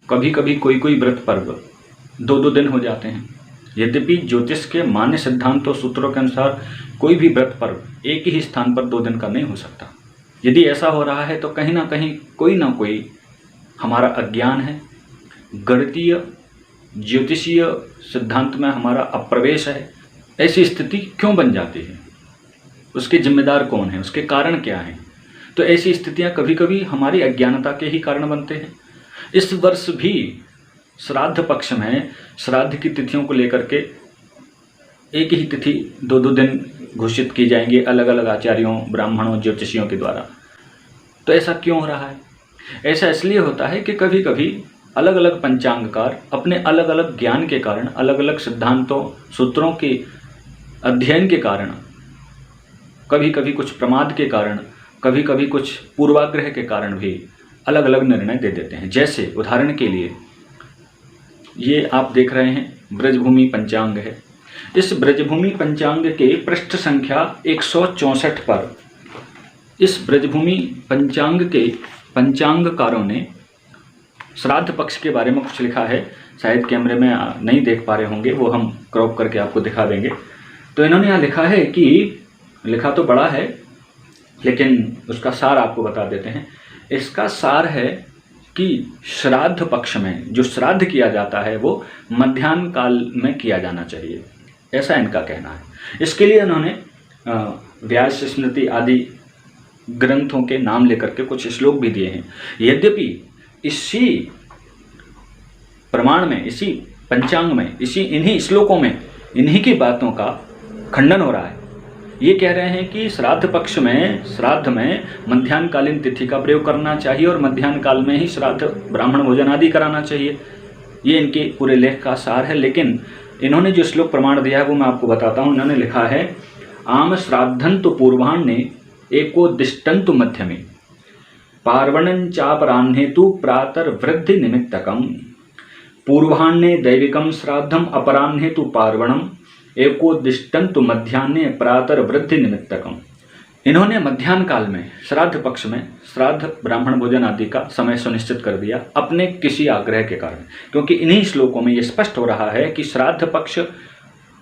कभी कभी कोई कोई व्रत पर्व 2-2 दिन हो जाते हैं। यद्यपि ज्योतिष के मान्य सिद्धांतों सूत्रों के अनुसार कोई भी व्रत पर्व एक ही स्थान पर 2 दिन का नहीं हो सकता। यदि ऐसा हो रहा है तो कहीं ना कोई हमारा अज्ञान है, गणितीय ज्योतिषीय सिद्धांत में हमारा अप्रवेश है। ऐसी स्थिति क्यों बन जाती है, उसके जिम्मेदार कौन है, उसके कारण क्या हैं? तो ऐसी स्थितियां कभी कभी हमारी अज्ञानता के ही कारण बनते हैं। इस वर्ष भी श्राद्ध पक्ष में श्राद्ध की तिथियों को लेकर के एक ही तिथि 2-2 दिन घोषित की जाएंगी अलग अलग आचार्यों, ब्राह्मणों, ज्योतिषियों के द्वारा। तो ऐसा क्यों हो रहा है? ऐसा इसलिए होता है कि कभी कभी अलग अलग पंचांगकार अपने अलग अलग ज्ञान के कारण, अलग अलग सिद्धांतों सूत्रों के अध्ययन के कारण, कभी कभी कुछ प्रमाद के कारण, कभी कभी कुछ पूर्वाग्रह के कारण भी अलग अलग निर्णय दे देते हैं। जैसे उदाहरण के लिए ये आप देख रहे हैं ब्रजभूमि पंचांग है। इस ब्रजभूमि पंचांग के पृष्ठ संख्या 164 पर इस ब्रजभूमि पंचांग के पंचांगकारों ने श्राद्ध पक्ष के बारे में कुछ लिखा है। शायद कैमरे में नहीं देख पा रहे होंगे, वो हम क्रॉप करके आपको दिखा देंगे। तो इन्होंने यहाँ लिखा है कि, लिखा तो बड़ा है लेकिन उसका सार आपको बता देते हैं। इसका सार है कि श्राद्ध पक्ष में जो श्राद्ध किया जाता है वो मध्याह्न काल में किया जाना चाहिए, ऐसा इनका कहना है। इसके लिए इन्होंने व्यास स्मृति आदि ग्रंथों के नाम लेकर के कुछ श्लोक भी दिए हैं। यद्यपि इसी प्रमाण में, इसी पंचांग में, इन्हीं श्लोकों में इन्हीं की बातों का खंडन हो रहा है। ये कह रहे हैं कि श्राद्ध पक्ष में, श्राद्ध में मध्याह्नकालीन तिथि का प्रयोग करना चाहिए और मध्याह्न काल में ही श्राद्ध ब्राह्मण भोजन आदि कराना चाहिए। ये इनके पूरे लेख का सार है। लेकिन इन्होंने जो श्लोक प्रमाण दिया है वो मैं आपको बताता हूँ। इन्होंने लिखा है, आम श्राद्धंतु पूर्वाह्ने एकोद्दिष्टंतु मध्यमे पार्वणं चापराह्नेतु प्रातर वृद्धि निमित्तकम पूर्वाह्ने दैविकम श्राद्धम अपराह्ने तु पार्वणम एकोद्दिष्टंतु मध्याह्ने प्रातर वृद्धि निमित्तकम। इन्होंने मध्याह्न काल में, श्राद्ध पक्ष में श्राद्ध ब्राह्मण भोजन आदि का समय सुनिश्चित कर दिया अपने किसी आग्रह के कारण, क्योंकि इन्हीं श्लोकों में ये स्पष्ट हो रहा है कि श्राद्ध पक्ष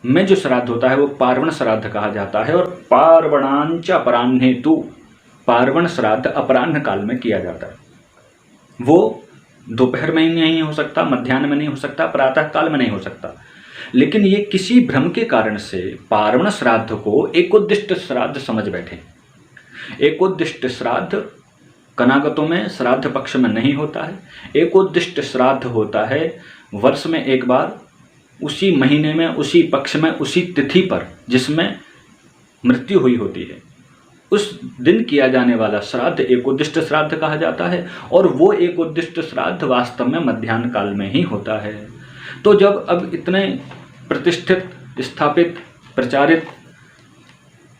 में जो श्राद्ध होता है वो पार्वण श्राद्ध कहा जाता है और पार्वणांच अपराह्ने तु, पार्वण श्राद्ध अपराह्न काल में किया जाता है। वो दोपहर में ही नहीं हो सकता, मध्याह्न में नहीं हो सकता, प्रातः काल में नहीं हो सकता। लेकिन ये किसी भ्रम के कारण से पार्वण श्राद्ध को एकोद्दिष्ट श्राद्ध समझ बैठे। एकोद्दिष्ट श्राद्ध कनागतों में श्राद्ध पक्ष में नहीं होता है। एकोद्दिष्ट श्राद्ध होता है वर्ष में एक बार, उसी महीने में, उसी पक्ष में, उसी तिथि पर जिसमें मृत्यु हुई होती है, उस दिन किया जाने वाला श्राद्ध एकोद्दिष्ट श्राद्ध कहा जाता है। और वो एकोद्दिष्ट श्राद्ध वास्तव में मध्याह्न काल में ही होता है। तो जब अब इतने प्रतिष्ठित, स्थापित, प्रचारित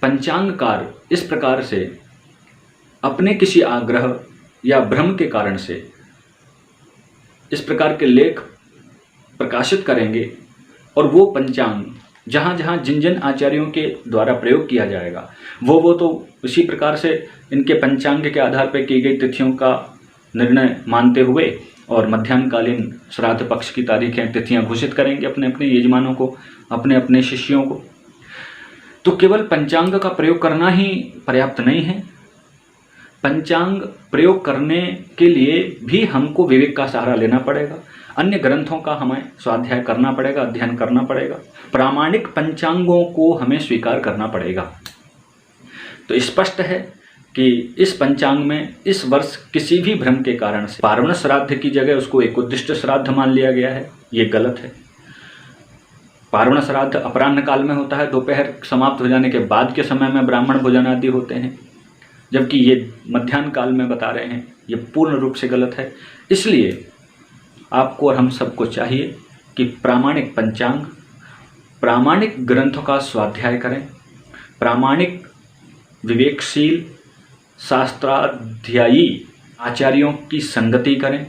पंचांगकार इस प्रकार से अपने किसी आग्रह या भ्रम के कारण से इस प्रकार के लेख प्रकाशित करेंगे और वो पंचांग जहाँ जहाँ जिन जिन आचार्यों के द्वारा प्रयोग किया जाएगा वो तो उसी प्रकार से इनके पंचांग के आधार पर की गई तिथियों का निर्णय मानते हुए और मध्याह्नकालीन श्राद्ध पक्ष की तारीखें, तिथियां घोषित करेंगे अपने अपने यजमानों को, अपने अपने शिष्यों को। तो केवल पंचांग का प्रयोग करना ही पर्याप्त नहीं है। पंचांग प्रयोग करने के लिए भी हमको विवेक का सहारा लेना पड़ेगा, अन्य ग्रंथों का हमें स्वाध्याय करना पड़ेगा, अध्ययन करना पड़ेगा, प्रामाणिक पंचांगों को हमें स्वीकार करना पड़ेगा। तो स्पष्ट है कि इस पंचांग में इस वर्ष किसी भी भ्रम के कारण से पार्वण श्राद्ध की जगह उसको एकोद्दिष्ट श्राद्ध मान लिया गया है। ये गलत है। पार्वण श्राद्ध अपराह्न काल में होता है, दोपहर समाप्त हो जाने के बाद के समय में ब्राह्मण भोजन आदि होते हैं, जबकि ये मध्याह्न काल में बता रहे हैं। ये पूर्ण रूप से गलत है। इसलिए आपको और हम सबको चाहिए कि प्रामाणिक पंचांग, प्रामाणिक ग्रंथों का स्वाध्याय करें, प्रामाणिक विवेकशील शास्त्राध्यायी आचार्यों की संगति करें